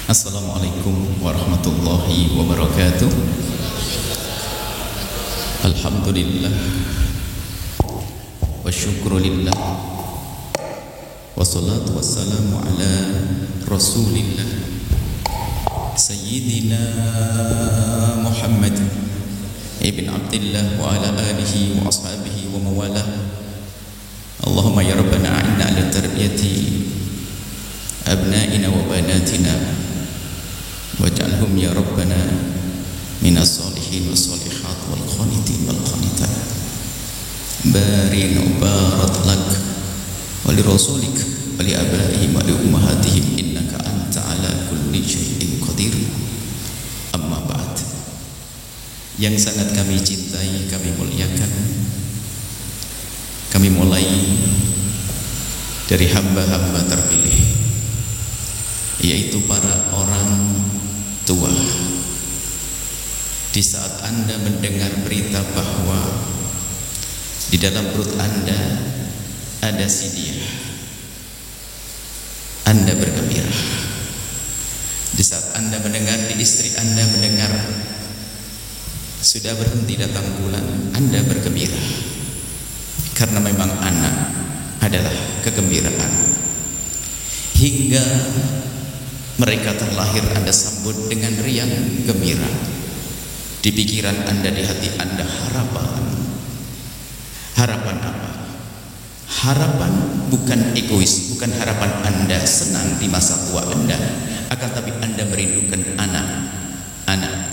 Assalamualaikum warahmatullahi wabarakatuh. Alhamdulillah wa syukrulillah wassalatu wassalamu ala rasulillah Sayyidina Muhammad ibn Abdillah wa ala alihi wa ashabihi wa mawalah. Allahumma ya Rabbana a'inna ala tarbiyati abna'ina wa banatina waj'alhum ya Rabbana minas solihin was solihat wal qanitin wal qanitat barin ubarat lak wa li rasulik wa li abaihim wa li ummahatihim innaka anta ala kulli syai'in qadir. Amma ba'd. Yang sangat kami cintai, kami muliakan, kami mulai dari hamba-hamba terpilih, yaitu para orang tua. Di saat Anda mendengar berita bahwa di dalam perut Anda ada si dia, Anda bergembira. Di saat Anda mendengar di istri Anda mendengar sudah berhenti datang bulan, Anda bergembira, karena memang anak adalah kegembiraan. Hingga mereka terlahir, Anda sambut dengan riang gembira. Di pikiran Anda, di hati Anda harapan. Harapan apa? Harapan bukan egois, bukan harapan Anda senang di masa tua Anda, akan tapi Anda merindukan anak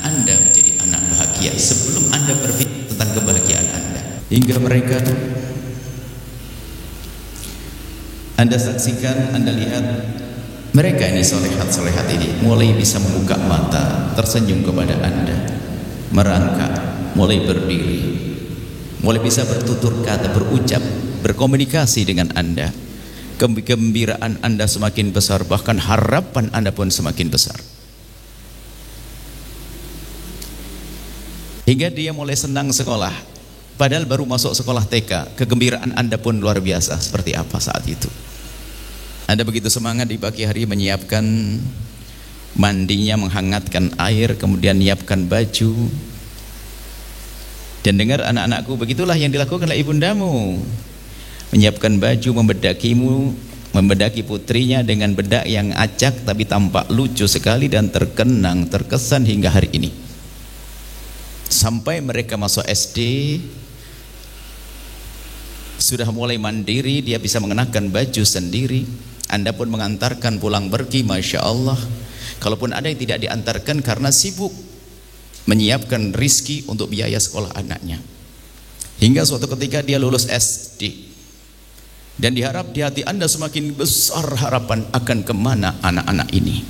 Anda menjadi anak bahagia sebelum Anda berpikir tentang kebahagiaan Anda. Hingga mereka Anda saksikan, Anda lihat mereka ini solehat-solehat ini mulai bisa membuka mata, tersenyum kepada Anda, merangkak, mulai berdiri, mulai bisa bertutur kata, berucap, berkomunikasi dengan Anda. Kegembiraan Anda semakin besar, bahkan harapan Anda pun semakin besar. Hingga dia mulai senang sekolah, padahal baru masuk sekolah TK. Kegembiraan Anda pun luar biasa. Seperti apa saat itu? Anda begitu semangat di pagi hari menyiapkan mandinya, menghangatkan air, kemudian menyiapkan baju. Dan dengar anak-anakku, begitulah yang dilakukan oleh ibundamu. Menyiapkan baju, membedaki putrinya dengan bedak yang acak tapi tampak lucu sekali dan terkenang, terkesan hingga hari ini. Sampai mereka masuk SD, sudah mulai mandiri, dia bisa mengenakan baju sendiri. Anda pun mengantarkan pulang pergi, Masya Allah. Kalaupun ada yang tidak diantarkan karena sibuk menyiapkan rizki untuk biaya sekolah anaknya. Hingga suatu ketika dia lulus SD, dan diharap di hati Anda semakin besar harapan akan kemana anak-anak ini.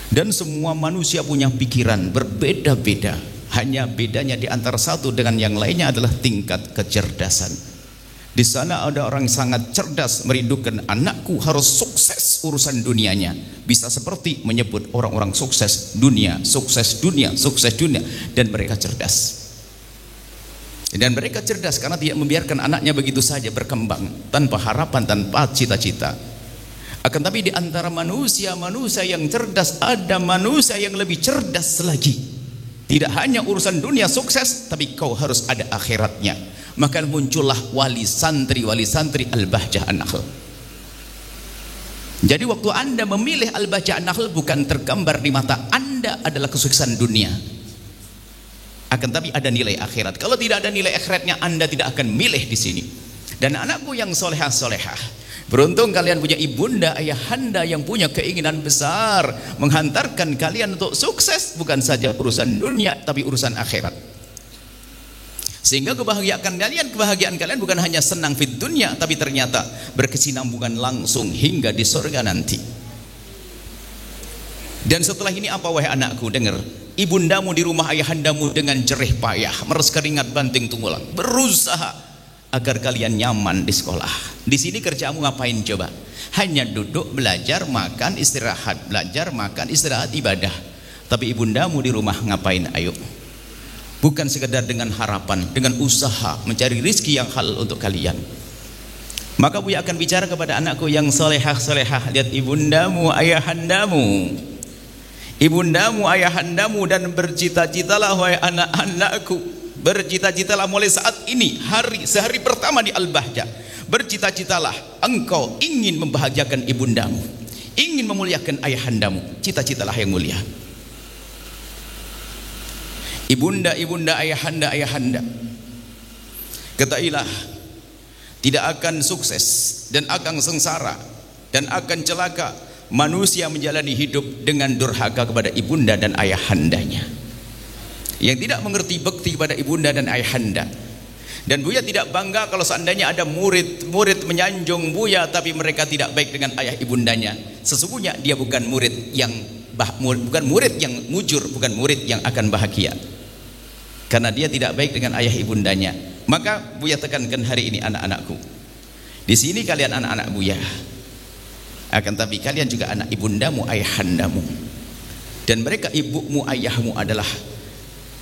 Dan semua manusia punya pikiran berbeda-beda. Hanya bedanya di antara satu dengan yang lainnya adalah tingkat kecerdasan. Di sana ada orang yang sangat cerdas, merindukan anakku harus sukses urusan dunianya. Bisa seperti menyebut orang-orang sukses dunia, sukses dunia, sukses dunia. Dan mereka cerdas. Dan mereka cerdas karena tidak membiarkan anaknya begitu saja berkembang tanpa harapan, tanpa cita-cita. Akan tapi di antara manusia-manusia yang cerdas, ada manusia yang lebih cerdas lagi. Tidak hanya urusan dunia sukses, tapi kau harus ada akhiratnya. Maka muncullah wali santri Al-Bahjah An-Nakhl. Jadi waktu Anda memilih Al-Bahjah An-Nakhl, bukan tergambar di mata Anda adalah kesuksesan dunia, akan tapi ada nilai akhirat. Kalau tidak ada nilai akhiratnya, Anda tidak akan milih di sini. Dan anakku yang solehah-solehah, beruntung kalian punya ibunda, ayahanda yang punya keinginan besar menghantarkan kalian untuk sukses, bukan saja urusan dunia tapi urusan akhirat. Sehingga kebahagiaan kalian bukan hanya senang fit dunia, tapi ternyata berkesinambungan langsung hingga di surga nanti. Dan setelah ini apa wahai anakku? Dengar, ibundamu di rumah ayahandamu dengan jerih payah, meres keringat banting tulang, berusaha agar kalian nyaman di sekolah. Di sini kerjamu ngapain coba? Hanya duduk, belajar, makan, istirahat, belajar, makan, istirahat, ibadah. Tapi ibundamu di rumah ngapain? Ayo. Bukan sekedar dengan harapan, dengan usaha mencari rizki yang halal untuk kalian. Maka Buya akan bicara kepada anakku yang solehah-solehah, lihat ibundamu, ayahandamu ibundamu, ayahandamu, dan bercita-citalah wahai anak-anakku, bercita-citalah mulai saat ini, sehari pertama di Al-Bahjah, bercita-citalah engkau ingin membahagiakan ibundamu, ingin memuliakan ayahandamu, cita-citalah yang mulia. Ibunda-ibunda, ayahanda-ayahanda, ketahuilah tidak akan sukses dan akan sengsara dan akan celaka manusia menjalani hidup dengan durhaka kepada ibunda dan ayahandanya, yang tidak mengerti bekti kepada ibunda dan ayahanda. Dan Buya tidak bangga kalau seandainya ada murid menyanjung Buya tapi mereka tidak baik dengan ayah ibundanya. Sesungguhnya dia bukan murid yang mujur, bukan murid yang akan bahagia, karena dia tidak baik dengan ayah ibundanya. Maka Buya tekankan hari ini, anak-anakku, di sini kalian anak-anak Buya, akan tapi kalian juga anak ibundamu, ayahandamu, dan mereka ibumu, ayahmu adalah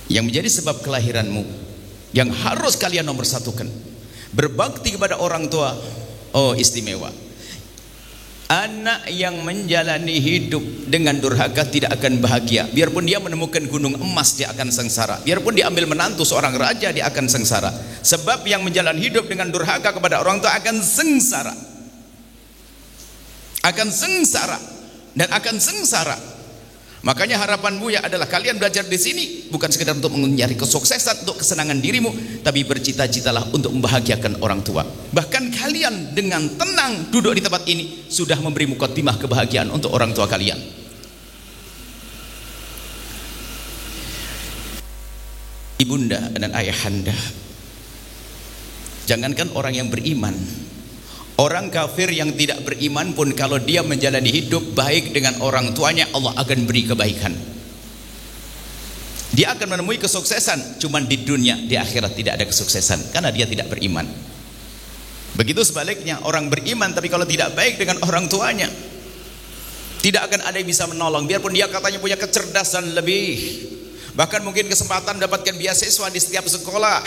yang menjadi sebab kelahiranmu, yang harus kalian nomor satukan. Berbakti kepada orang tua, oh istimewa. Anak yang menjalani hidup dengan durhaka tidak akan bahagia. Biarpun dia menemukan gunung emas, dia akan sengsara. Biarpun dia ambil menantu seorang raja, dia akan sengsara. Sebab yang menjalani hidup dengan durhaka kepada orang tua akan sengsara, dan akan sengsara. Makanya harapan Buya adalah kalian belajar di sini bukan sekedar untuk mencari kesuksesan, untuk kesenangan dirimu, tapi bercita-citalah untuk membahagiakan orang tua. Bahkan kalian dengan tenang duduk di tempat ini sudah memberi mukadimah kebahagiaan untuk orang tua kalian. Ibunda dan ayahanda, jangankan orang yang beriman, orang kafir yang tidak beriman pun kalau dia menjalani hidup baik dengan orang tuanya, Allah akan beri kebaikan. Dia akan menemui kesuksesan, cuman di dunia, di akhirat tidak ada kesuksesan karena dia tidak beriman. Begitu sebaliknya, orang beriman tapi kalau tidak baik dengan orang tuanya, tidak akan ada yang bisa menolong. Biarpun dia katanya punya kecerdasan lebih, bahkan mungkin kesempatan mendapatkan beasiswa di setiap sekolah,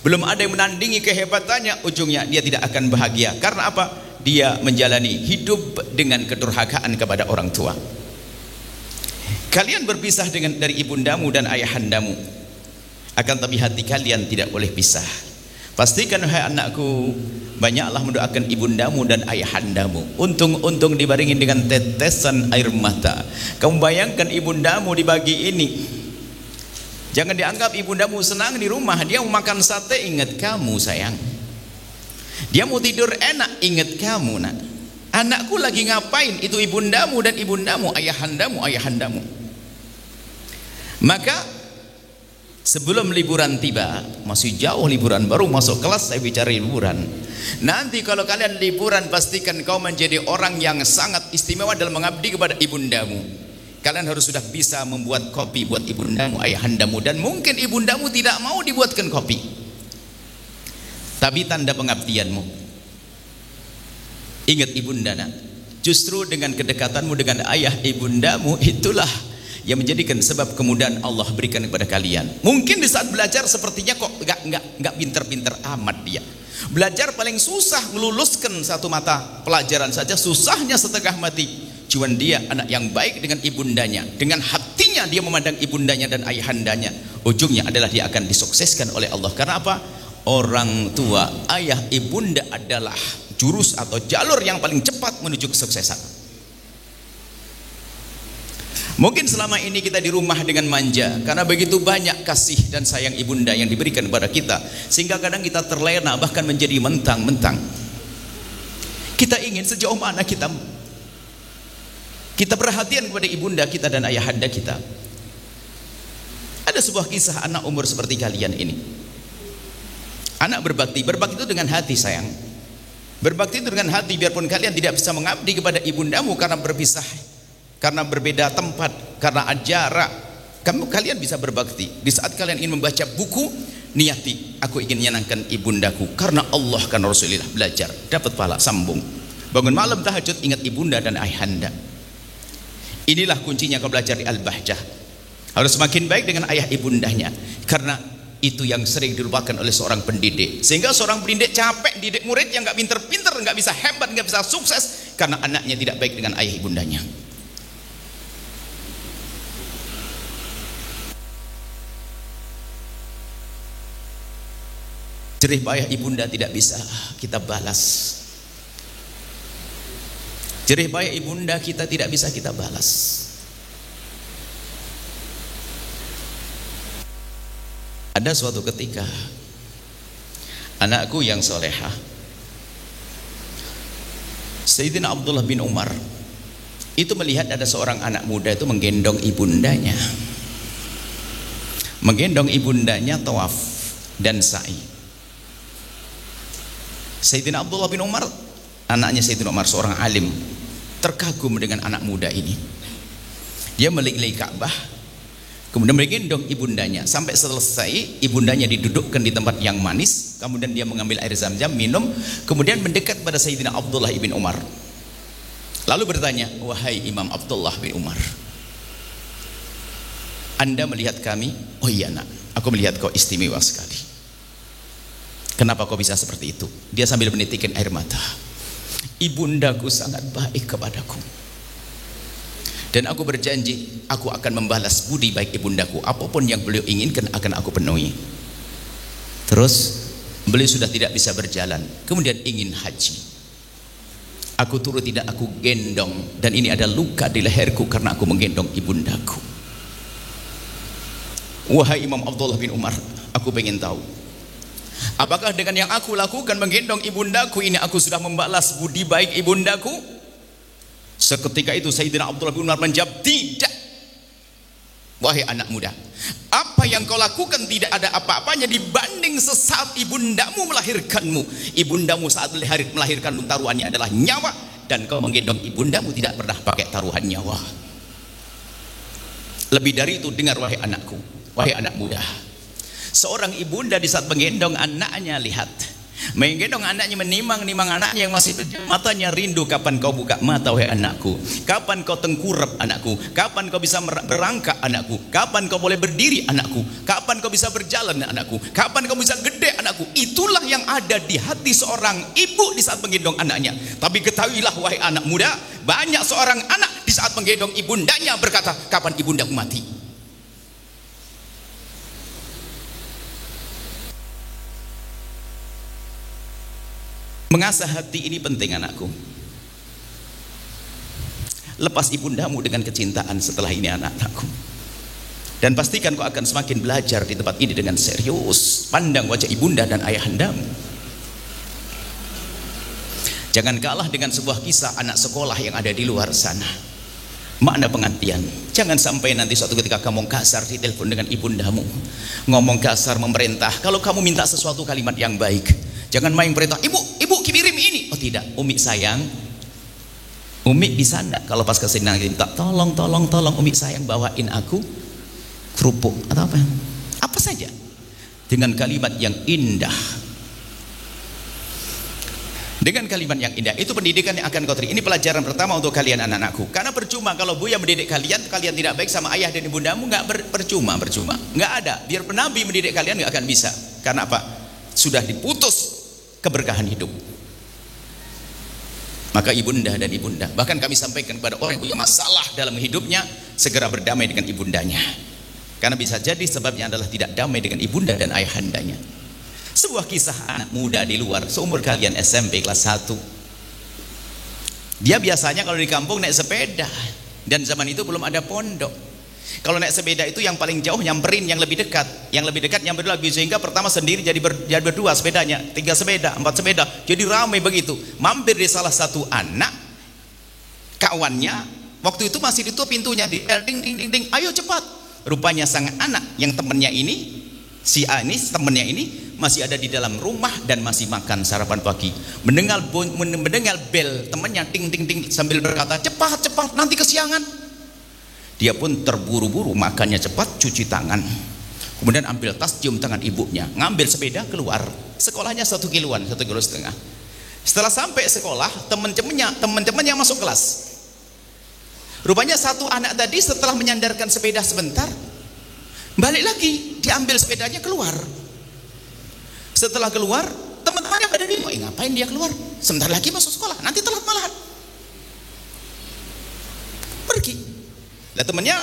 belum ada yang menandingi kehebatannya, ujungnya dia tidak akan bahagia. Karena apa? Dia menjalani hidup dengan kedurhakaan kepada orang tua. Kalian berpisah dari ibundamu dan ayahandamu, akan tapi hati kalian tidak boleh pisah. Pastikan hai anakku, banyaklah mendoakan ibundamu dan ayahandamu. Untung dibaringin dengan tetesan air mata. Kamu bayangkan ibundamu dibagi ini. Jangan dianggap ibundamu senang di rumah, dia mau makan sate ingat kamu sayang, dia mau tidur enak ingat kamu nak. Anakku lagi ngapain? Itu ibundamu dan ibundamu, ayahandamu. Maka sebelum liburan tiba, masih jauh liburan, baru masuk kelas saya bicara liburan. Nanti kalau kalian liburan, pastikan kau menjadi orang yang sangat istimewa dalam mengabdi kepada ibundamu. Kalian harus sudah bisa membuat kopi buat ibundamu, ayahandamu, dan mungkin ibundamu tidak mau dibuatkan kopi, tapi tanda pengabdianmu. Ingat ibunda nak, justru dengan kedekatanmu dengan ayah ibundamu, itulah yang menjadikan sebab kemudahan Allah berikan kepada kalian. Mungkin di saat belajar sepertinya kok nggak pinter-pinter amat dia. Belajar paling susah, meluluskan satu mata pelajaran saja susahnya setengah mati. Cuman dia anak yang baik dengan ibundanya, dengan hatinya dia memandang ibundanya dan ayahandanya, ujungnya adalah dia akan disukseskan oleh Allah. Karena apa? Orang tua, ayah, ibunda adalah jurus atau jalur yang paling cepat menuju kesuksesan. Mungkin selama ini kita di rumah dengan manja karena begitu banyak kasih dan sayang ibunda yang diberikan kepada kita, sehingga kadang kita terlena bahkan menjadi mentang-mentang. Kita ingin sejauh mana kita perhatian kepada ibunda kita dan ayahanda kita. Ada sebuah kisah anak umur seperti kalian ini. Anak berbakti itu dengan hati sayang. Berbakti itu dengan hati, biarpun kalian tidak bisa mengabdi kepada ibundamu karena berpisah, karena berbeda tempat, karena jarak. Kalian bisa berbakti. Di saat kalian ingin membaca buku, niati, aku ingin menyenangkan ibundaku karena Allah, karena Rasulullah. Belajar, dapat pahala, sambung. Bangun malam tahajud, ingat ibunda dan ayahanda. Inilah kuncinya kau belajar di Al-Bahjah. Harus semakin baik dengan ayah ibundanya, karena itu yang sering dilupakan oleh seorang pendidik. Sehingga seorang pendidik capek didik murid yang nggak pinter-pinter, nggak bisa hebat, nggak bisa sukses karena anaknya tidak baik dengan ayah ibundanya. Jerih payah ibunda tidak bisa kita balas. Jerih payah ibunda kita tidak bisa kita balas. Ada suatu ketika anakku yang solehah, Sayyidina Abdullah bin Umar, itu melihat ada seorang anak muda itu menggendong ibundanya. Menggendong ibundanya tawaf dan sa'i. Sayyidina Abdullah bin Umar, anaknya Sayyidina Umar, seorang alim, terkagum dengan anak muda ini. Dia melihat Ka'bah, kemudian menggendong ibundanya sampai selesai. Ibundanya didudukkan di tempat yang manis, kemudian dia mengambil air zam-zam, minum, kemudian mendekat pada Sayyidina Abdullah bin Umar, lalu bertanya, wahai Imam Abdullah bin Umar, Anda melihat kami? Oh iya nak, aku melihat kau istimewa sekali. Kenapa kau bisa seperti itu? Dia sambil menitikkan air mata. Ibundaku sangat baik kepadaku, dan aku berjanji aku akan membalas budi baik ibundaku. Apapun yang beliau inginkan akan aku penuhi. Terus beliau sudah tidak bisa berjalan, kemudian ingin haji. Aku turut tidak, aku gendong, dan ini ada luka di leherku karena aku menggendong ibundaku. Wahai Imam Abdullah bin Umar, aku ingin tahu, apakah dengan yang aku lakukan menggendong ibundaku ini aku sudah membalas budi baik ibundaku? Seketika itu Sayyidina Abdullah bin Umar menjawab, tidak. Wahai anak muda, apa yang kau lakukan tidak ada apa-apanya dibanding sesaat ibundamu melahirkanmu. Ibundamu saat melahirkanmu taruhannya adalah nyawa, dan kau menggendong ibundamu tidak pernah pakai taruhan nyawa. Lebih dari itu, dengar wahai anakku, wahai anak muda, seorang ibunda di saat menggendong anaknya, lihat, menggendong anaknya, menimang-nimang anaknya yang masih matanya rindu. Kapan kau buka mata wahai anakku? Kapan kau tengkurap anakku? Kapan kau bisa berangkat anakku? Kapan kau boleh berdiri anakku? Kapan kau bisa berjalan anakku? Kapan kau bisa gede anakku? Itulah yang ada di hati seorang ibu di saat menggendong anaknya. Tapi ketahuilah wahai anak muda, banyak seorang anak di saat menggendong ibundanya berkata, kapan ibundaku mati? Mengasah hati ini penting anakku. Lepas ibundamu dengan kecintaan setelah ini anak-anakku, dan pastikan kau akan semakin belajar di tempat ini dengan serius. Pandang wajah ibunda dan ayahandamu. Jangan kalah dengan sebuah kisah anak sekolah yang ada di luar sana. Makna pengantian, jangan sampai nanti suatu ketika kamu kasar di telepon dengan ibundamu, ngomong kasar, memerintah. Kalau kamu minta sesuatu kalimat yang baik, jangan main perintah, ibu kirim ini. Oh tidak, Umi sayang, Umi bisa enggak kalau pas kesini minta tolong Umi sayang bawain aku kerupuk atau apa saja, dengan kalimat yang indah. Dengan kalimat yang indah, itu pendidikan yang akan kau terima. Ini pelajaran pertama untuk kalian anak-anakku. Karena percuma kalau Buya mendidik kalian tidak baik sama ayah dan ibundamu, nggak percuma, nggak ada. Biar Nabi mendidik kalian nggak akan bisa. Karena apa? Sudah diputus keberkahan hidup. Maka ibunda dan ibunda, bahkan kami sampaikan kepada orang yang punya masalah dalam hidupnya, segera berdamai dengan ibundanya. Karena bisa jadi sebabnya adalah tidak damai dengan ibunda dan ayahandanya. Sebuah kisah anak muda di luar, seumur kalian SMP kelas 1. Dia biasanya kalau di kampung naik sepeda, dan zaman itu belum ada pondok. Kalau naik sepeda itu yang paling jauh nyamperin yang lebih dekat, nyamperin lagi, sehingga pertama sendiri jadi berdua sepedanya, 3 sepeda, 4 sepeda, jadi ramai begitu. Mampir di salah satu anak kawannya, waktu itu masih ditutup pintunya, ding, ayo cepat. Rupanya sang anak yang temennya ini, si Anis temennya ini masih ada di dalam rumah dan masih makan sarapan pagi. Mendengar bel temannya ting sambil berkata, cepat nanti kesiangan. Dia pun terburu-buru, makannya cepat, cuci tangan, kemudian ambil tas, cium tangan ibunya, ngambil sepeda keluar. Sekolahnya 1 kiloan, 1,5 kilo. Setelah sampai sekolah, teman-temannya masuk kelas. Rupanya satu anak tadi setelah menyandarkan sepeda sebentar, balik lagi, diambil sepedanya keluar. Setelah keluar, teman-temannya pada bingung, ngapain dia keluar? Sebentar lagi masuk sekolah, nanti telat malahan. Pergi. Lah temannya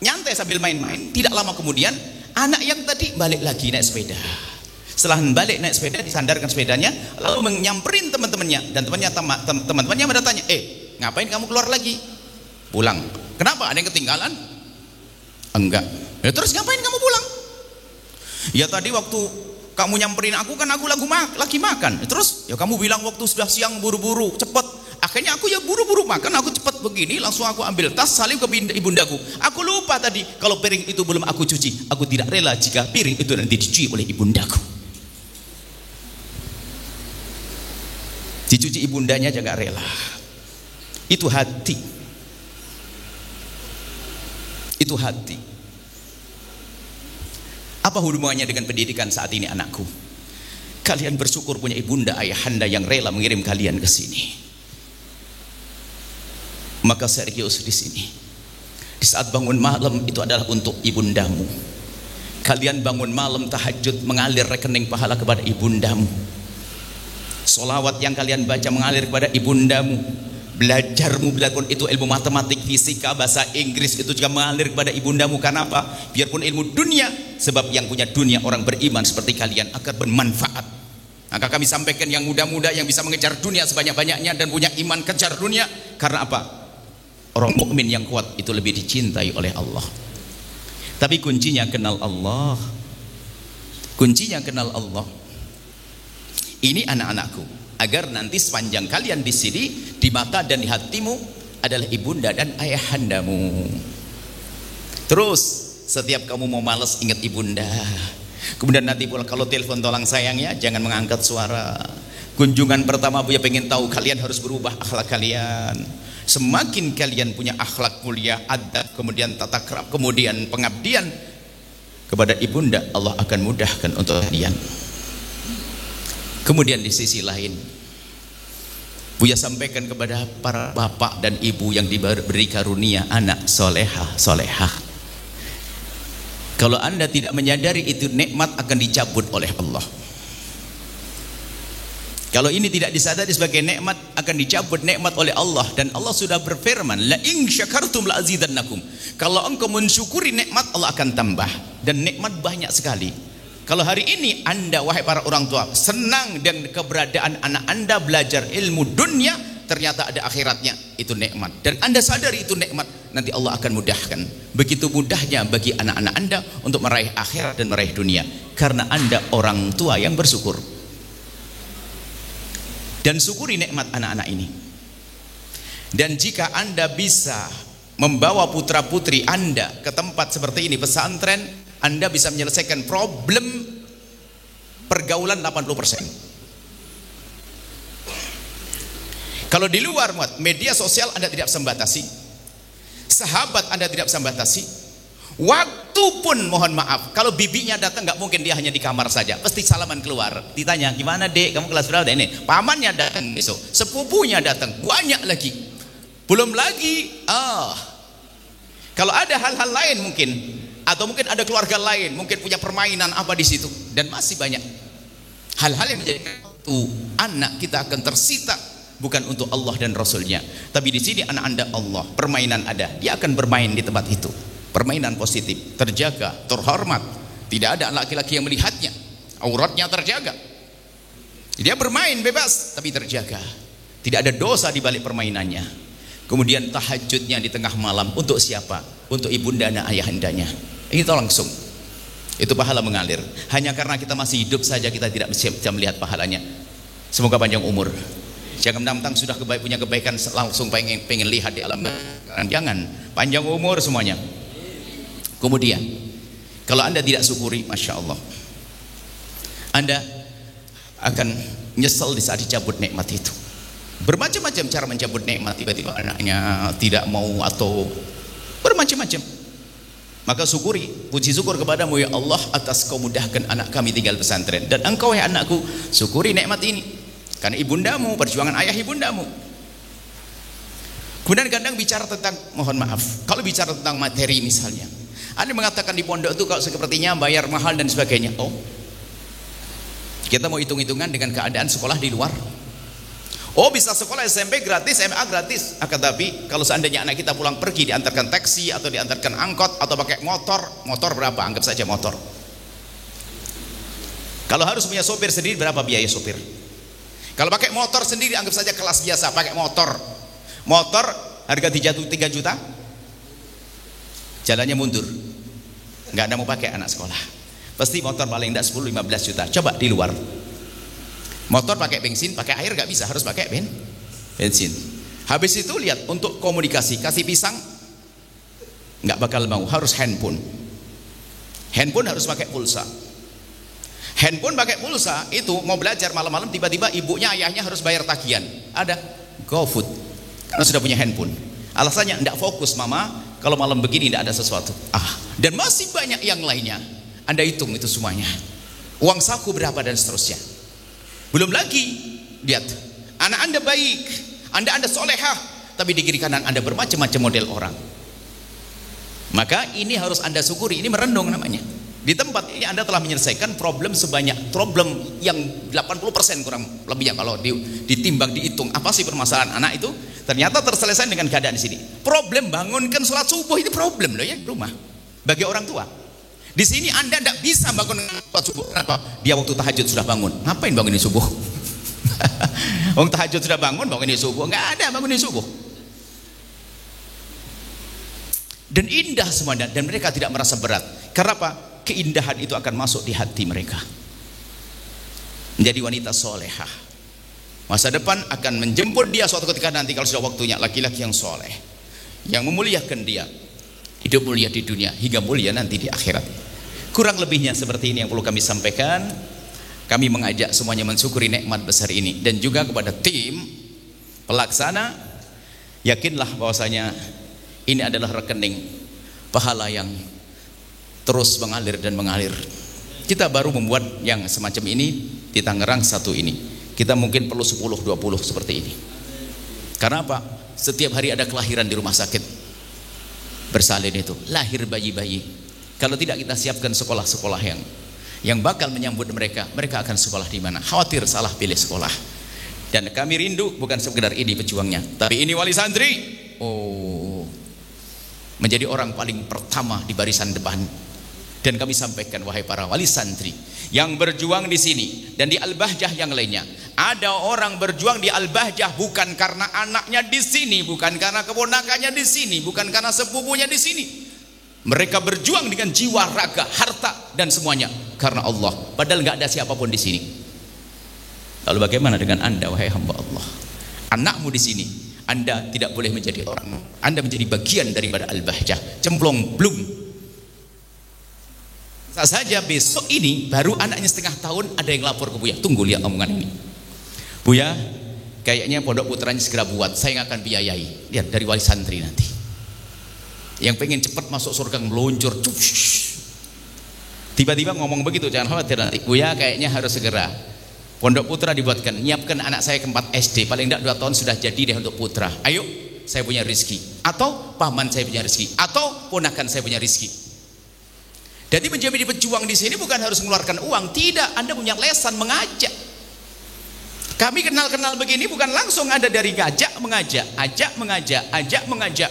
nyantai sambil main-main. Tidak lama kemudian, anak yang tadi balik lagi naik sepeda. Setelah balik naik sepeda, disandarkan sepedanya, lalu menyamperin teman-temannya, dan teman-temannya bertanya, ngapain kamu keluar lagi? Pulang. Kenapa? Ada yang ketinggalan? Enggak. Ya terus ngapain kamu pulang? Ya tadi waktu kamu nyamperin aku kan aku lagi makan. Terus ya kamu bilang waktu sudah siang buru-buru cepat. Akhirnya aku ya buru-buru makan, aku cepat begini, langsung aku ambil tas salim ke ibundaku. Aku lupa tadi kalau piring itu belum aku cuci. Aku tidak rela jika piring itu nanti dicuci oleh ibundaku. Dicuci ibundanya aja gak rela. Itu hati. Itu hati. Apa hubungannya dengan pendidikan saat ini anakku? Kalian bersyukur punya ibunda ayahanda yang rela mengirim kalian ke sini. Maka serius di sini. Di saat bangun malam itu adalah untuk ibundamu. Kalian bangun malam tahajud mengalir rekening pahala kepada ibundamu. Solawat yang kalian baca mengalir kepada ibundamu. Belajarmu belajar itu ilmu matematik, fisika, bahasa Inggris itu juga mengalir kepada ibundamu. Karena apa? Biarpun ilmu dunia, sebab yang punya dunia orang beriman seperti kalian akan bermanfaat. Maka kami sampaikan yang muda-muda yang bisa mengejar dunia sebanyak-banyaknya dan punya iman kejar dunia. Karena apa? Orang mukmin yang kuat itu lebih dicintai oleh Allah. Tapi kuncinya kenal Allah. Kuncinya kenal Allah. Ini anak-anakku, agar nanti sepanjang kalian di sini, di mata dan di hatimu adalah ibunda dan ayahandamu. Terus setiap kamu mau malas ingat ibunda. Kemudian nanti pula kalau telepon tolong sayangnya jangan mengangkat suara. Kunjungan pertama Buya pengen tahu kalian harus berubah akhlak kalian. Semakin kalian punya akhlak mulia, adab, kemudian tata krama, kemudian pengabdian kepada ibunda, Allah akan mudahkan untuk kalian. Kemudian di sisi lain, Buya sampaikan kepada para bapak dan ibu yang diberi karunia anak solehah. Kalau anda tidak menyadari itu nikmat akan dicabut oleh Allah. Kalau ini tidak disadari sebagai nikmat, akan dicabut nikmat oleh Allah. Dan Allah sudah berfirman, la in syakartum la azidannakum. Kalau engkau mensyukuri nikmat, Allah akan tambah. Dan nikmat banyak sekali. Kalau hari ini anda wahai para orang tua senang dengan keberadaan anak anda belajar ilmu dunia, ternyata ada akhiratnya, itu nikmat. Dan anda sadari itu nikmat, nanti Allah akan mudahkan. Begitu mudahnya bagi anak-anak anda untuk meraih akhirat dan meraih dunia, karena anda orang tua yang bersyukur. Dan syukuri nikmat anak-anak ini. Dan jika anda bisa membawa putra putri anda ke tempat seperti ini, pesantren, anda bisa menyelesaikan problem pergaulan 80%. Kalau di luar media sosial anda tidak bisa membatasi, sahabat anda tidak bisa membatasi, waktu pun mohon maaf, kalau bibinya datang nggak mungkin dia hanya di kamar saja, pasti salaman keluar, ditanya gimana dek, kamu kelas berapa ini, pamannya datang besok, sepupunya datang, banyak lagi, belum lagi kalau ada hal-hal lain mungkin, atau mungkin ada keluarga lain, mungkin punya permainan apa di situ, dan masih banyak hal-hal yang menjadi anak kita akan tersita bukan untuk Allah dan Rasulnya, tapi di sini anak anda Allah, permainan ada, dia akan bermain di tempat itu, permainan positif, terjaga, terhormat, tidak ada laki-laki yang melihatnya, auratnya terjaga, dia bermain bebas tapi terjaga, tidak ada dosa di balik permainannya. Kemudian tahajudnya di tengah malam untuk siapa? Untuk ibunda dan ayahandanya. Itu langsung, itu pahala mengalir. Hanya karena kita masih hidup saja kita tidak bisa melihat pahalanya. Semoga panjang umur. Jangan mentang-mentang sudah punya kebaikan langsung pengen lihat di alam. Jangan, panjang umur semuanya. Kemudian kalau anda tidak syukuri, masya Allah, anda akan nyesel di saat dicabut nikmat itu. Bermacam-macam cara mencabut nikmat, tiba-tiba anaknya tidak mau atau bermacam-macam. Maka syukuri, puji syukur kepadamu ya Allah atas kau mudahkan anak kami tinggal pesantren. Dan engkau ya anakku, syukuri nikmat ini karena ibundamu, perjuangan ayah ibundamu. Kemudian kadang bicara tentang, mohon maaf, kalau bicara tentang materi misalnya, ada mengatakan di pondok itu kalau sepertinya bayar mahal dan sebagainya. Oh, kita mau hitung-hitungan dengan keadaan sekolah di luar. Oh, bisa sekolah SMP gratis, SMA gratis. Tetapi kalau seandainya anak kita pulang pergi diantarkan taksi atau diantarkan angkot atau pakai motor berapa? Anggap saja motor. Kalau harus punya sopir sendiri, berapa biaya sopir? Kalau pakai motor sendiri, anggap saja kelas biasa, pakai motor harga 3 juta, jalannya mundur, nggak ada mau pakai anak sekolah. Pasti motor paling tidak 10-15 juta. Coba di luar, motor pakai bensin, pakai air nggak bisa, harus pakai bensin. Habis itu lihat, untuk komunikasi, kasih pisang nggak bakal mau, harus handphone harus pakai pulsa. Handphone pakai pulsa itu mau belajar malam-malam, tiba-tiba ibunya ayahnya harus bayar tagihan, ada GoFood karena sudah punya handphone. Alasannya tidak fokus mama, kalau malam begini tidak ada sesuatu. Dan masih banyak yang lainnya. Anda hitung itu semuanya, uang saku berapa dan seterusnya. Belum lagi lihat, anak Anda baik, anda solehah, tapi di kiri kanan Anda bermacam-macam model orang. Maka ini harus Anda syukuri, ini merenung namanya. Di tempat ini Anda telah menyelesaikan problem yang 80% kurang lebihnya. Kalau ditimbang, dihitung apa sih permasalahan anak itu, ternyata terselesaikan dengan keadaan di sini. Problem bangunkan sholat subuh itu problem loh ya, rumah bagi orang tua. Di sini Anda tidak bisa bangun sholat subuh. Kenapa? Dia waktu tahajud sudah bangun. Ngapain bangunin subuh? Wong tahajud sudah bangunin subuh? Nggak ada bangunin subuh. Dan indah semuanya, dan mereka tidak merasa berat. Karena apa? Keindahan itu akan masuk di hati mereka. Menjadi wanita solehah. Masa depan akan menjemput dia suatu ketika nanti kalau sudah waktunya, laki-laki yang soleh, yang memuliakan dia, hidup mulia di dunia hingga mulia nanti di akhirat. Kurang lebihnya seperti ini yang perlu kami sampaikan. Kami mengajak semuanya mensyukuri nikmat besar ini, dan juga kepada tim pelaksana, yakinlah bahwasanya ini adalah rekening pahala yang terus mengalir dan mengalir. Kita baru membuat yang semacam ini di Tangerang satu ini. Kita mungkin perlu 10-20 seperti ini. Karena apa? Setiap hari ada kelahiran di rumah sakit bersalin itu, lahir bayi-bayi. Kalau tidak kita siapkan sekolah-sekolah yang bakal menyambut mereka akan sekolah di mana? Khawatir salah pilih sekolah. Dan kami rindu bukan sekedar ini pejuangnya, tapi ini wali santri. Menjadi orang paling pertama di barisan depan. Dan kami sampaikan, wahai para wali santri yang berjuang di sini dan di Al-Bahjah yang lainnya, ada orang berjuang di Al-Bahjah bukan karena anaknya di sini, bukan karena keponakannya di sini, bukan karena sepupunya di sini. Mereka berjuang dengan jiwa, raga, harta dan semuanya karena Allah. Padahal nggak ada siapapun di sini. Lalu bagaimana dengan Anda, wahai hamba Allah? Anakmu di sini, Anda tidak boleh menjadi orang. Anda menjadi bagian daripada Al-Bahjah. Cemplong belum. Saja besok ini baru anaknya setengah tahun ada yang lapor ke Buya. Tunggu lihat omongan ini. Buya, kayaknya pondok putranya segera buat. Saya nggak akan biayai. Lihat dari wali santri nanti. Yang pengen cepat masuk surga meluncur. Tiba-tiba ngomong begitu, jangan khawatir nanti. Buya kayaknya harus segera. Pondok putra dibuatkan, nyiapkan anak saya ke 4 SD, paling tidak 2 tahun sudah jadi deh untuk putra. Ayo, saya punya rezeki, atau paman saya punya rezeki, atau ponakan saya punya rezeki. Jadi menjadi pejuang di sini bukan harus mengeluarkan uang, tidak. Anda punya lesan mengajak. Kami kenal-kenal begini bukan langsung ada dari ajak mengajak, ajak mengajak.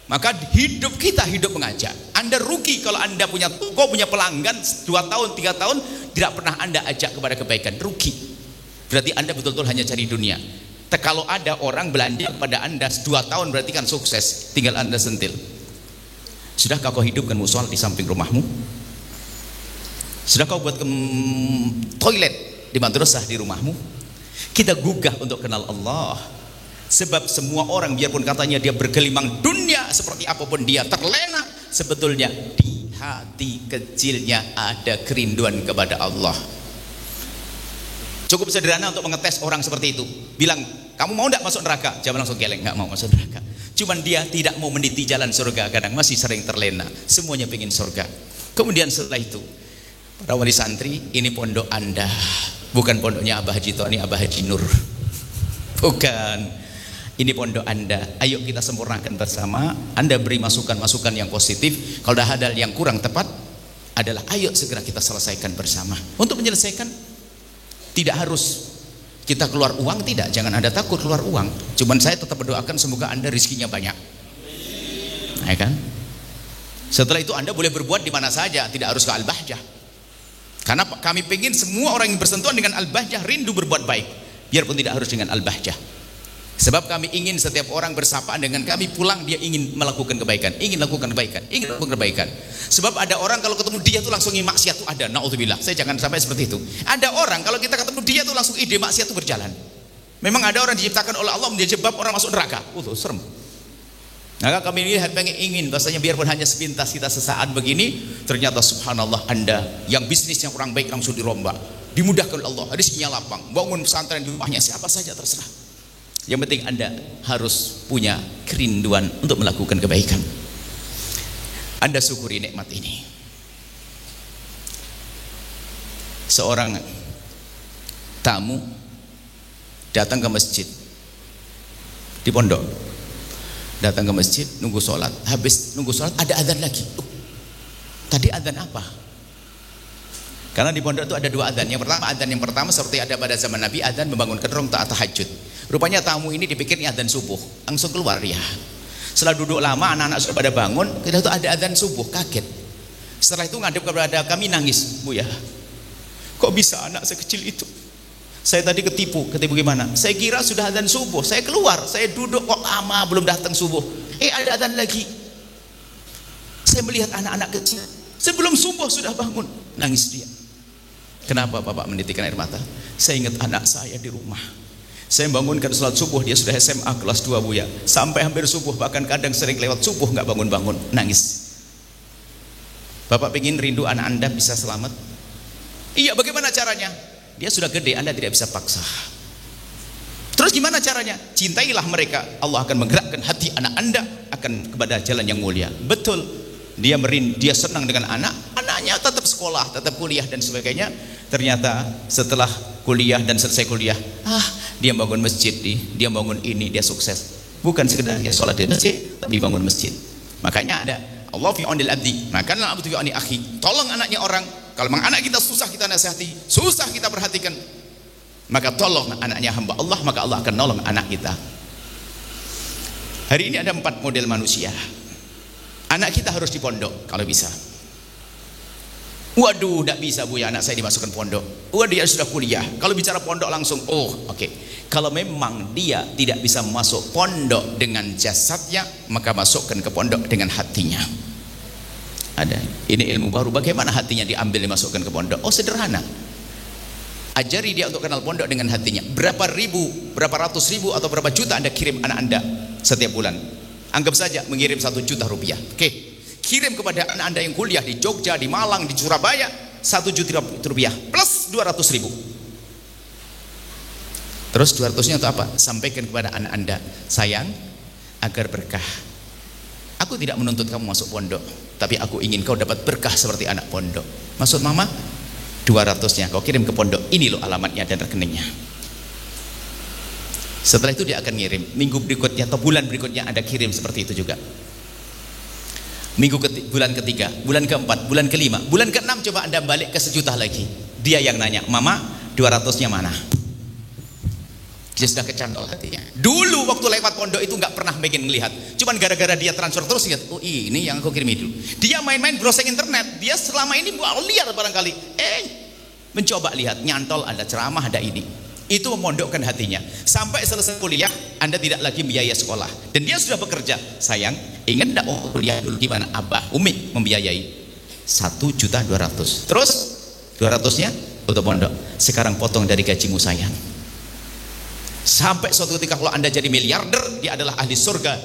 Maka hidup kita hidup mengajak. Anda rugi kalau Anda punya toko, punya pelanggan 2 tahun, 3 tahun tidak pernah Anda ajak kepada kebaikan, rugi. Berarti Anda betul-betul hanya cari dunia. Kalau ada orang belanja kepada Anda 2 tahun berarti kan sukses, tinggal Anda sentil. Sudahkah kau hidupkan musola di samping rumahmu? Sudah kau buat toilet di madrasah di rumahmu? Kita gugah untuk kenal Allah. Sebab semua orang biarpun katanya dia bergelimang dunia seperti apapun dia terlena, sebetulnya di hati kecilnya ada kerinduan kepada Allah. Cukup sederhana untuk mengetes orang seperti itu. Bilang, kamu mau tidak masuk neraka? Jangan langsung geleng, nggak mau masuk neraka. Cuman dia tidak mau meniti jalan surga, kadang masih sering terlena. Semuanya pengen surga. Kemudian setelah itu, para wali santri, ini pondok Anda, bukan pondoknya Abah Haji Tony, Abah Haji Nur. Bukan. Ini pondok Anda, ayo kita sempurnakan bersama. Anda beri masukan-masukan yang positif. Kalau ada hal yang kurang tepat adalah ayo segera kita selesaikan bersama. Untuk menyelesaikan tidak harus kita keluar uang, tidak, jangan Anda takut keluar uang. Cuman saya tetap berdoakan semoga Anda rezekinya banyak. Ya kan? Setelah itu Anda boleh berbuat di mana saja, tidak harus ke Al-Bahjah. Karena kami pengen semua orang yang bersentuhan dengan al-bahjah rindu berbuat baik, biarpun tidak harus dengan al-bahjah. Sebab kami ingin setiap orang bersapaan dengan kami pulang dia ingin melakukan kebaikan, ingin lakukan kebaikan, ingin lakukan kebaikan. Sebab ada orang kalau ketemu dia tuh langsung ingin maksiat tuh ada, naudzubillah. Saya jangan sampai seperti itu. Ada orang kalau kita ketemu dia tuh langsung ide maksiat tuh berjalan. Memang ada orang diciptakan oleh Allah menjadi sebab orang masuk neraka. Tuh serem. Maka kami lihat pengen ingin bahasanya biarpun hanya sepintas kita sesaat begini, ternyata subhanallah Anda yang bisnis yang kurang baik langsung dirombak, dimudahkan oleh Allah, rezekinya lapang, bangun pesantren di rumahnya siapa saja terserah. Yang penting Anda harus punya kerinduan untuk melakukan kebaikan. Anda syukuri nikmat ini. Seorang tamu datang ke masjid di pondok, datang ke masjid nunggu sholat, habis nunggu sholat ada adzan lagi. Tadi adzan apa? Karena di pondok itu ada dua adzan. Adzan yang pertama seperti ada pada zaman Nabi, adzan membangunkan orang taat tahajud. Rupanya tamu ini dipikirnya adzan subuh, langsung keluar dia. Setelah duduk lama, anak-anak sudah pada bangun, kita itu ada adzan subuh, kaget. Setelah itu ngadep kepada kami nangis, Bu ya, kok bisa anak sekecil itu? Saya tadi ketipu gimana? Saya kira sudah adzan subuh, saya keluar, saya duduk kok lama belum datang subuh. Ada adzan lagi. Saya melihat anak-anak kecil sebelum subuh sudah bangun, nangis dia. Kenapa Bapak menitikkan air mata? Saya ingat anak saya di rumah. Saya bangunkan sholat subuh, dia sudah SMA kelas 2 Bu ya. Sampai hampir subuh, bahkan kadang sering lewat subuh nggak bangun-bangun, nangis. Bapak pengen rindu anak Anda bisa selamat? Iya, bagaimana caranya? Dia sudah gede, Anda tidak bisa paksa. Terus gimana caranya? Cintailah mereka, Allah akan menggerakkan hati anak Anda akan kepada jalan yang mulia. Betul, dia senang dengan anaknya tetap sekolah, tetap kuliah dan sebagainya. Ternyata setelah kuliah dan selesai kuliah, dia bangun masjid, dia bangun ini, dia sukses. Bukan sekedar dia sholat di masjid, tapi bangun masjid. Makanya ada Allah fi aunil abdi, maka abdu fi auni akhi. Tolong anaknya orang. Kalau memang anak kita susah kita nasihati, susah kita perhatikan, maka tolong anaknya hamba Allah, maka Allah akan nolong anak kita. Hari ini ada 4 model manusia. Anak kita harus di pondok kalau bisa. Waduh, tidak bisa Bu ya, anak saya dimasukkan pondok. Waduh, dia sudah kuliah. Kalau bicara pondok langsung, oke. Kalau memang dia tidak bisa masuk pondok dengan jasadnya, maka masukkan ke pondok dengan hatinya. Ada, ini ilmu baru. Bagaimana hatinya diambil dimasukkan ke pondok? Sederhana. Ajari dia untuk kenal pondok dengan hatinya. Berapa ratus ribu atau berapa juta Anda kirim anak Anda setiap bulan? Anggap saja mengirim 1 juta rupiah. Oke. Kirim kepada anak Anda yang kuliah di Jogja, di Malang, di Surabaya 1 juta rupiah plus 200 ribu. Terus 200-nya untuk apa? Sampaikan kepada anak Anda, sayang, agar berkah. Aku tidak menuntut kamu masuk pondok, tapi aku ingin kau dapat berkah seperti anak pondok. Maksud mama? 200-nya kau kirim ke pondok, ini loh alamatnya dan rekeningnya. Setelah itu dia akan ngirim. Minggu berikutnya atau bulan berikutnya Anda kirim seperti itu juga. Bulan ketiga, bulan keempat, bulan kelima, bulan keenam coba Anda balik ke 1 juta lagi. Dia yang nanya, mama 200-nya mana? Dia sudah kecantol hatinya. Dulu waktu lewat pondok itu nggak pernah pengen melihat. Cuman gara-gara dia transfer terus ingat, ini yang aku kirim dulu. Dia main-main browsing internet. Dia selama ini liar barangkali. Mencoba lihat, nyantol ada ceramah, ada ini. Itu memondokkan hatinya. Sampai selesai kuliah, Anda tidak lagi biaya sekolah. Dan dia sudah bekerja. Sayang, ingat enggak kuliah dulu gimana? Abah, Umi membiayai 1.200.000. Terus 200-nya untuk pondok. Sekarang potong dari gajimu sayang. Sampai suatu ketika kalau Anda jadi miliarder, dia adalah ahli surga.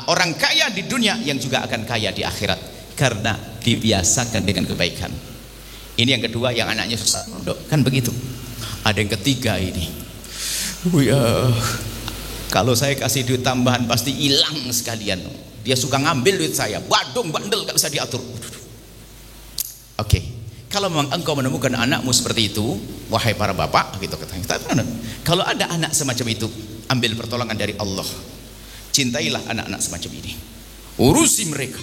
Orang kaya di dunia yang juga akan kaya di akhirat. Karena dibiasakan dengan kebaikan. Ini yang kedua, yang anaknya susah pondok. Kan begitu. Ada yang ketiga ini, kalau saya kasih duit tambahan pasti hilang sekalian. Dia suka ngambil duit saya, bandel gak bisa diatur. Oke, kalau memang engkau menemukan anakmu seperti itu, wahai para bapak, gitu katanya. Kalau ada anak semacam itu, ambil pertolongan dari Allah. Cintailah anak-anak semacam ini, urusi mereka,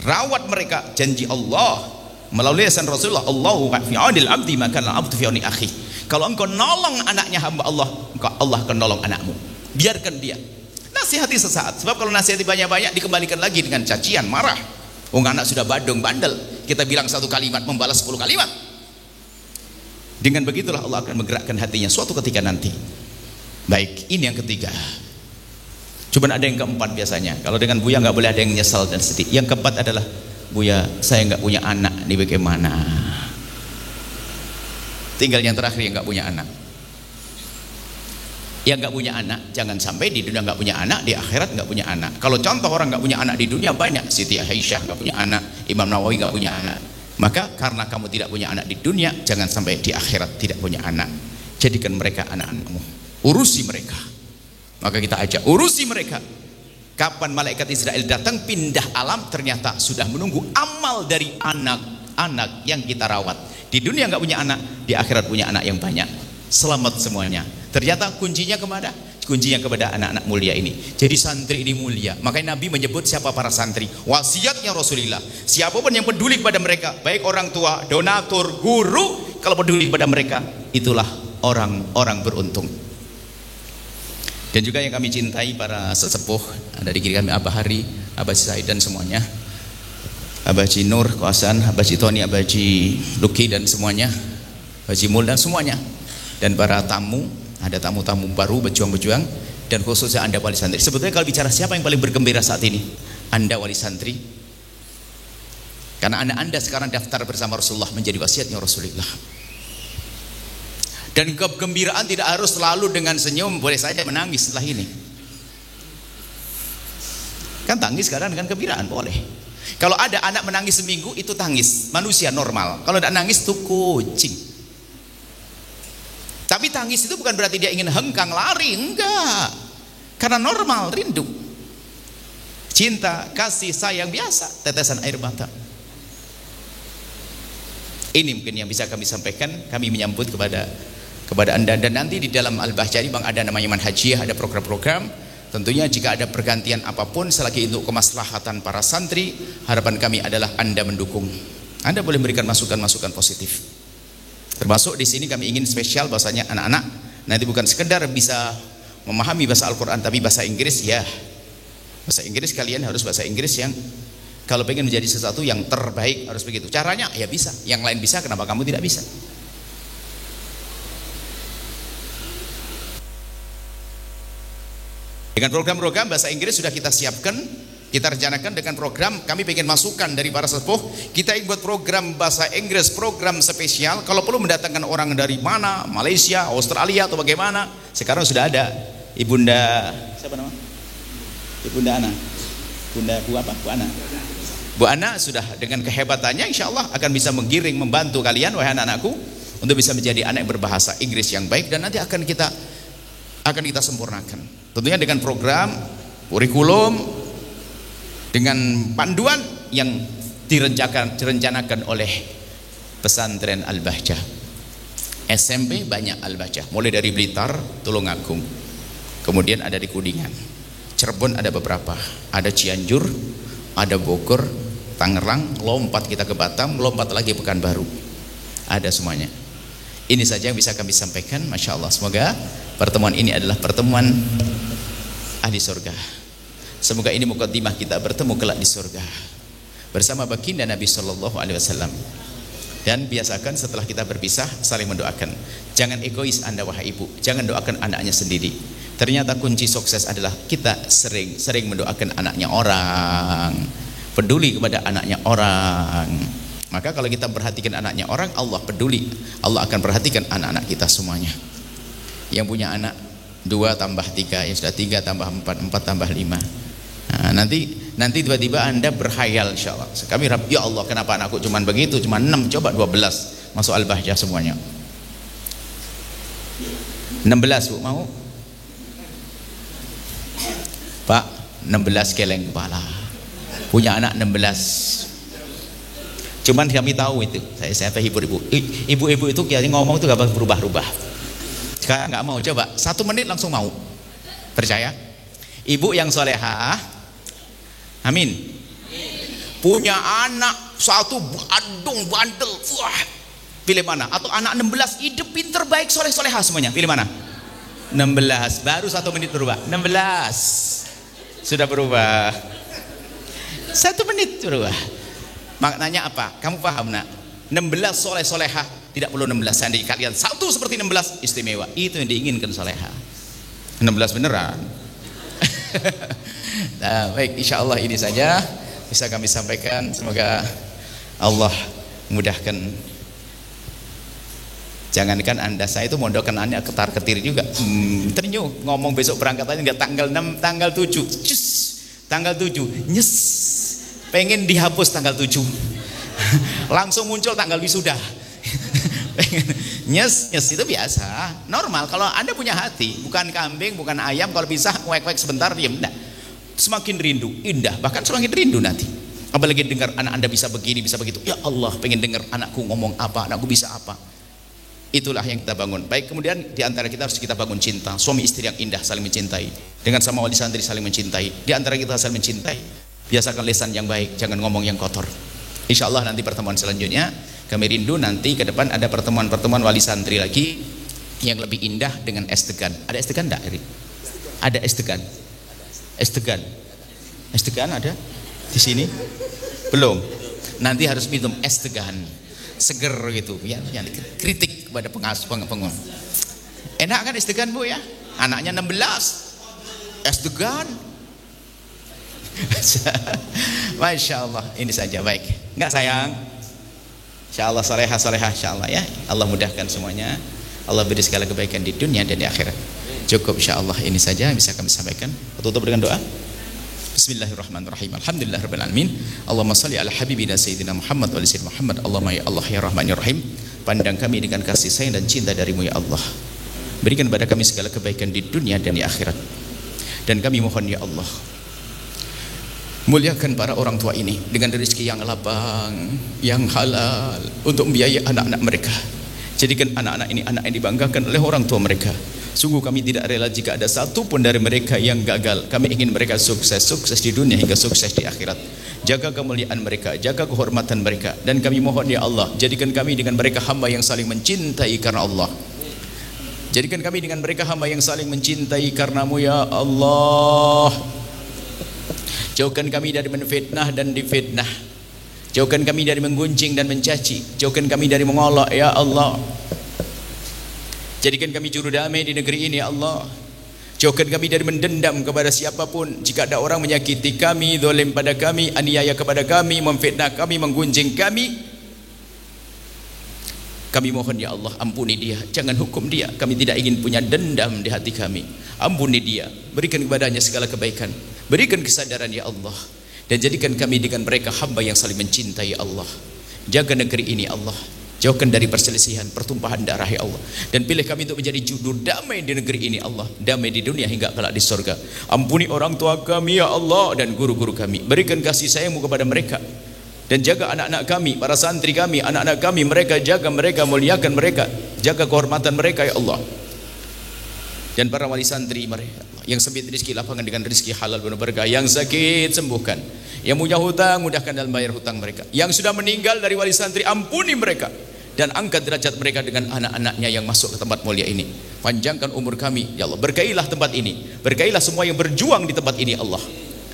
rawat mereka. Janji Allah melalui lisan Rasulullah, Allahu fi aunil abdi maka al-abdu fi auni akhi. Kalau engkau nolong anaknya hamba Allah, Allah akan nolong anakmu. Biarkan dia. Nasihati sesaat. Sebab kalau nasihati banyak-banyak dikembalikan lagi dengan cacian, marah. Anak sudah bandel. Kita bilang 1 kalimat membalas 10 kalimat. Dengan begitulah Allah akan menggerakkan hatinya suatu ketika nanti. Baik, ini yang ketiga. Cuman ada yang keempat biasanya. Kalau dengan Buya nggak boleh ada yang nyesal dan sedih. Yang keempat adalah, Buya, saya nggak punya anak, ini bagaimana? Tinggal yang terakhir yang nggak punya anak. Yang nggak punya anak, jangan sampai di dunia nggak punya anak, di akhirat nggak punya anak. Kalau contoh orang nggak punya anak di dunia banyak. Siti Aisyah nggak punya anak, Imam Nawawi nggak punya anak. Maka karena kamu tidak punya anak di dunia, jangan sampai di akhirat tidak punya anak. Jadikan mereka anak-anakmu, urusi mereka. Maka kita ajak, urusi mereka. Kapan malaikat Israel datang pindah alam, ternyata sudah menunggu amal dari anak-anak yang kita rawat. Di dunia nggak punya anak, di akhirat punya anak yang banyak. Selamat semuanya. Ternyata kuncinya kemana? Kuncinya kepada anak-anak mulia ini. Jadi santri ini mulia. Makanya Nabi menyebut siapa para santri. Wasiatnya Rasulullah. Siapapun yang peduli kepada mereka, baik orang tua, donatur, guru, kalau peduli kepada mereka, itulah orang-orang beruntung. Dan juga yang kami cintai para sesepuh, ada di kiri kami Abah Hari, Abah Said dan semuanya, Abah Haji Nur, Kuasan, Abah Haji Tony, Abah Haji Luki dan semuanya, Abah Haji Mul dan semuanya, dan para tamu, ada tamu-tamu baru, berjuang-berjuang, dan khususnya Anda wali santri. Sebetulnya kalau bicara siapa yang paling bergembira saat ini, Anda wali santri, karena Anda sekarang daftar bersama Rasulullah menjadi wasiatnya Rasulullah. Dan kegembiraan tidak harus selalu dengan senyum, boleh saja menangis setelah ini. Kan tangis sekarang dengan kegembiraan boleh. Kalau ada anak menangis seminggu itu tangis, manusia normal. Kalau tidak nangis itu kucing. Tapi tangis itu bukan berarti dia ingin hengkang lari, enggak. Karena normal, rindu. Cinta, kasih, sayang biasa, tetesan air mata. Ini mungkin yang bisa kami sampaikan, kami menyambut kepada Anda. Dan nanti di dalam Al-Bahjah ini Bang ada namanya Manhajiyah, ada program-program. Tentunya jika ada pergantian apapun selagi untuk kemaslahatan para santri, harapan kami adalah Anda mendukung. Anda boleh memberikan masukan-masukan positif. Termasuk di sini kami ingin spesial bahasanya anak-anak nanti bukan sekedar bisa memahami bahasa Al-Quran, tapi bahasa Inggris ya. Bahasa Inggris kalian harus bahasa Inggris yang kalau pengen menjadi sesuatu yang terbaik harus begitu. Caranya ya bisa, yang lain bisa, kenapa kamu tidak bisa? Dengan program-program bahasa Inggris sudah kita siapkan, kita rencanakan dengan program, kami ingin masukan dari para sepuh, kita ingin buat program bahasa Inggris, program spesial, kalau perlu mendatangkan orang dari mana, Malaysia, Australia atau bagaimana. Sekarang sudah ada Ibunda, siapa nama? Ibunda Ana. Bunda Bu apa? Bu Ana. Bu Ana sudah dengan kehebatannya insya Allah akan bisa menggiring, membantu kalian wahai anak-anakku untuk bisa menjadi anak yang berbahasa Inggris yang baik, dan nanti akan kita sempurnakan. Tentunya dengan program, kurikulum, dengan panduan yang direncanakan oleh pesantren Al-Bahjah. SMP banyak Al-Bahjah, mulai dari Blitar, Tulungagung, kemudian ada di Kuningan, Cirebon ada beberapa, ada Cianjur, ada Bogor, Tangerang, lompat kita ke Batam, lompat lagi Pekanbaru, ada semuanya. Ini saja yang bisa kami sampaikan. Masya Allah, semoga pertemuan ini adalah pertemuan ahli surga. Semoga ini mukadimah kita bertemu kelak di surga bersama baginda Nabi Sallallahu Alaihi Wasallam. Dan biasakan setelah kita berpisah saling mendoakan. Jangan egois Anda wahai ibu, jangan doakan anaknya sendiri. Ternyata kunci sukses adalah kita sering mendoakan anaknya orang, peduli kepada anaknya orang. Maka kalau kita perhatikan anaknya orang, Allah peduli, Allah akan perhatikan anak-anak kita semuanya. Yang punya anak 2 tambah 3, yang sudah 3 tambah 4, 4 tambah 5. Nah, nanti tiba-tiba Anda berhayal insya Allah. Kami ya Allah, kenapa anakku cuma begitu, cuma 6, coba 12 masuk Al-Bahjah semuanya. 16 Bu, mau? Pak, 16 keleng kepala. Punya anak 16. Cuman kami tahu itu, saya hibur ibu. Ibu-ibu itu kayaknya ngomong itu gak bakal berubah-ubah. Sekarang nggak mau, coba 1 menit langsung mau. Percaya? Ibu yang solehah, amin. Punya anak 1 bandel, wah, pilih mana? Atau anak 16 hidup pinter baik soleh-solehah semuanya, pilih mana? 16, baru 1 menit berubah. 16 sudah berubah. 1 menit berubah. Maknanya apa? Kamu paham nak? 16 soleh-solehah tidak perlu 16. Seandainya kalian satu seperti 16 istimewa, itu yang diinginkan soleha. 16 beneran. Nah, baik, insya Allah ini saja bisa kami sampaikan. Semoga Allah mudahkan. Jangankan anda, saya itu mondok kenanya ketar ketir juga. Ternyuh ngomong besok berangkat aja nggak tanggal 6, tanggal 7. Cus, tanggal 7 nyes, pengen dihapus tanggal 7. Langsung muncul tanggal wisuda. Nyes itu biasa, normal. Kalau anda punya hati, bukan kambing, bukan ayam, kalau bisa kuek-kuek sebentar diam. Nah, semakin rindu, indah, bahkan semakin rindu nanti. Apalagi dengar anak anda bisa begini, bisa begitu. Ya Allah, pengen dengar anakku ngomong apa, anakku bisa apa. Itulah yang kita bangun. Baik, kemudian diantara kita harus kita bangun cinta. Suami istri yang indah saling mencintai. Dengan sama wali santri saling mencintai. Diantara kita saling mencintai. Biasakan lisan yang baik, jangan ngomong yang kotor. Insya Allah nanti pertemuan selanjutnya kami rindu nanti ke depan ada pertemuan-pertemuan wali santri lagi yang lebih indah dengan es degan. Ada es degan enggak, Eri? Ada es degan. Es degan. Es degan ada di sini? Belum. Nanti harus minum es degan. Seger gitu ya, kritik kepada pengasuh pengun. Enak kan es degan Bu ya? Anaknya 16 es degan. Masya Allah, ini saja. Baik, enggak sayang? Insya Allah salehah insya Allah ya. Allah mudahkan semuanya. Allah beri segala kebaikan di dunia dan di akhirat. Cukup insya Allah, ini saja yang bisa kami sampaikan. Tutup dengan doa. Bismillahirrahmanirrahim. Alhamdulillahirabbil alamin. Allahumma shalli ala habibina sayyidina Muhammad wa ali sayyidina Muhammad. Allahumma ya Allah ya Rahman ya Rahim. Pandang kami dengan kasih sayang dan cinta darimu ya Allah. Berikan kepada kami segala kebaikan di dunia dan di akhirat. Dan kami mohon ya Allah, muliakan para orang tua ini dengan rezeki yang lapang, yang halal untuk membiayai anak-anak mereka. Jadikan anak-anak ini anak yang dibanggakan oleh orang tua mereka. Sungguh kami tidak rela jika ada satu pun dari mereka yang gagal. Kami ingin mereka sukses di dunia hingga sukses di akhirat. Jaga kemuliaan mereka, jaga kehormatan mereka. Dan kami mohon ya Allah, jadikan kami dengan mereka hamba yang saling mencintai karena Allah. Jadikan kami dengan mereka hamba yang saling mencintai karenamu ya Allah. Jauhkan kami dari menfitnah dan difitnah. Jauhkan kami dari menggunjing dan mencaci. Jauhkan kami dari mengolok ya Allah. Jadikan kami juru damai di negeri ini ya Allah. Jauhkan kami dari mendendam kepada siapapun. Jika ada orang menyakiti kami, zalim pada kami, aniaya kepada kami, memfitnah kami, menggunjing kami, kami mohon ya Allah, ampuni dia, jangan hukum dia. Kami tidak ingin punya dendam di hati kami. Ampuni dia, berikan kepadanya segala kebaikan, berikan kesadaran ya Allah. Dan jadikan kami dengan mereka hamba yang saling mencintai ya Allah. Jaga negeri ini Allah. Jauhkan dari perselisihan, pertumpahan darah ya Allah. Dan pilih kami untuk menjadi juru damai di negeri ini Allah. Damai di dunia hingga kelak di surga. Ampuni orang tua kami ya Allah dan guru-guru kami. Berikan kasih sayangmu kepada mereka. Dan jaga anak-anak kami, para santri kami, anak-anak kami. Mereka jaga mereka, muliakan mereka. Jaga kehormatan mereka ya Allah. Dan para wali santri mereka yang sempit rezeki, lapangan dengan rezeki halal penuh berkah. Yang sakit sembuhkan. Yang punya hutang mudahkan dalam bayar hutang mereka. Yang sudah meninggal dari wali santri ampuni mereka. Dan angkat derajat mereka dengan anak-anaknya yang masuk ke tempat mulia ini. Panjangkan umur kami ya Allah. Berkailah tempat ini. Berkailah semua yang berjuang di tempat ini Allah.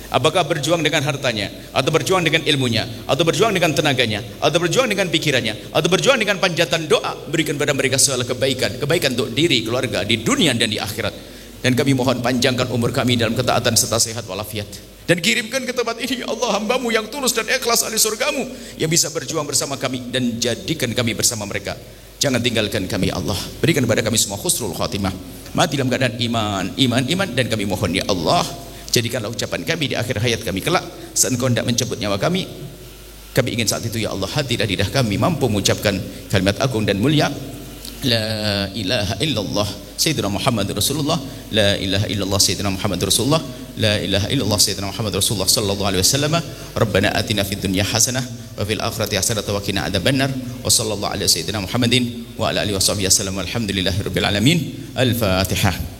Apakah berjuang dengan hartanya, atau berjuang dengan ilmunya, atau berjuang dengan tenaganya, atau berjuang dengan pikirannya, atau berjuang dengan panjatan doa. Berikan pada mereka segala kebaikan. Kebaikan untuk diri, keluarga, di dunia dan di akhirat. Dan kami mohon panjangkan umur kami dalam ketaatan serta sehat walafiat. Dan kirimkan ke tempat ini ya Allah hambamu yang tulus dan ikhlas ahli surgamu, yang bisa berjuang bersama kami. Dan jadikan kami bersama mereka. Jangan tinggalkan kami ya Allah. Berikan kepada kami semua husnul khatimah. Mati dalam keadaan iman. Dan kami mohon ya Allah, jadikanlah ucapan kami di akhir hayat kami kelak. Saat Engkau hendak mencabut nyawa kami ingin saat itu ya Allah, hati dan lidah kami mampu mengucapkan kalimat agung dan mulia, La ilaha illallah Sayyidina Muhammad Rasulullah, La ilaha illallah Sayyidina Muhammad Rasulullah, La ilaha illallah Sayyidina Muhammad Rasulullah sallallahu alaihi wasallam. Rabbana atina fid dunya hasanah wa fil akhirati hasanah wa qina adzabannar. Wa sallallahu ala sayyidina Muhammadin wa ala alihi washabbihi wasallam. Alhamdulillahirabbil alamin. Al-Fatihah.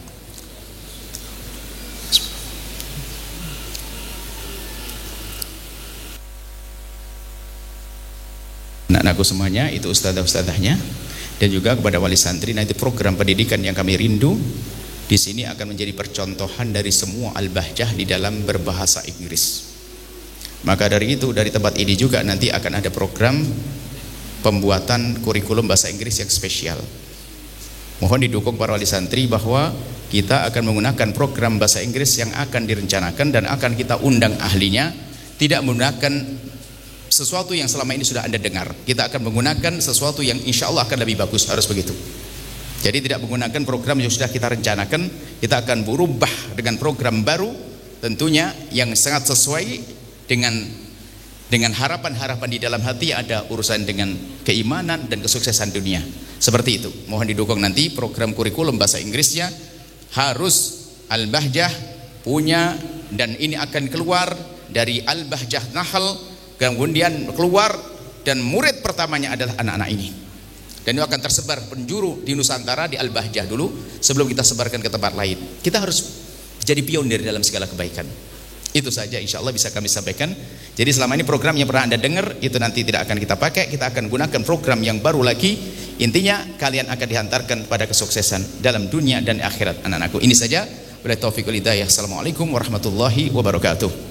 Anak-anakku semuanya, itu ustadzah-ustadzahnya, dan juga kepada wali santri. Nanti program pendidikan yang kami rindu di sini akan menjadi percontohan dari semua al-bahjah di dalam berbahasa Inggris. Maka dari itu, dari tempat ini juga nanti akan ada program pembuatan kurikulum bahasa Inggris yang spesial. Mohon didukung para wali santri bahwa kita akan menggunakan program bahasa Inggris yang akan direncanakan dan akan kita undang ahlinya, tidak menggunakan sesuatu yang selama ini sudah Anda dengar. Kita akan menggunakan sesuatu yang insya Allah akan lebih bagus, harus begitu. Jadi tidak menggunakan program yang sudah kita rencanakan, kita akan berubah dengan program baru, tentunya yang sangat sesuai dengan harapan-harapan di dalam hati, ada urusan dengan keimanan dan kesuksesan dunia. Seperti itu. Mohon didukung nanti program kurikulum bahasa Inggrisnya harus Al-Bahjah punya, dan ini akan keluar dari Al-Bahjah Nahl, kemudian keluar dan murid pertamanya adalah anak-anak ini. Dan itu akan tersebar penjuru di Nusantara, di Al-Bahjah dulu sebelum kita sebarkan ke tempat lain. Kita harus jadi pionir dalam segala kebaikan. Itu saja insya Allah bisa kami sampaikan. Jadi selama ini program yang pernah Anda dengar itu nanti tidak akan kita pakai, kita akan gunakan program yang baru lagi. Intinya kalian akan dihantarkan pada kesuksesan dalam dunia dan akhirat anak-anakku. Ini saja. Wabillahi taufiq wal hidayah. Assalamualaikum warahmatullahi wabarakatuh.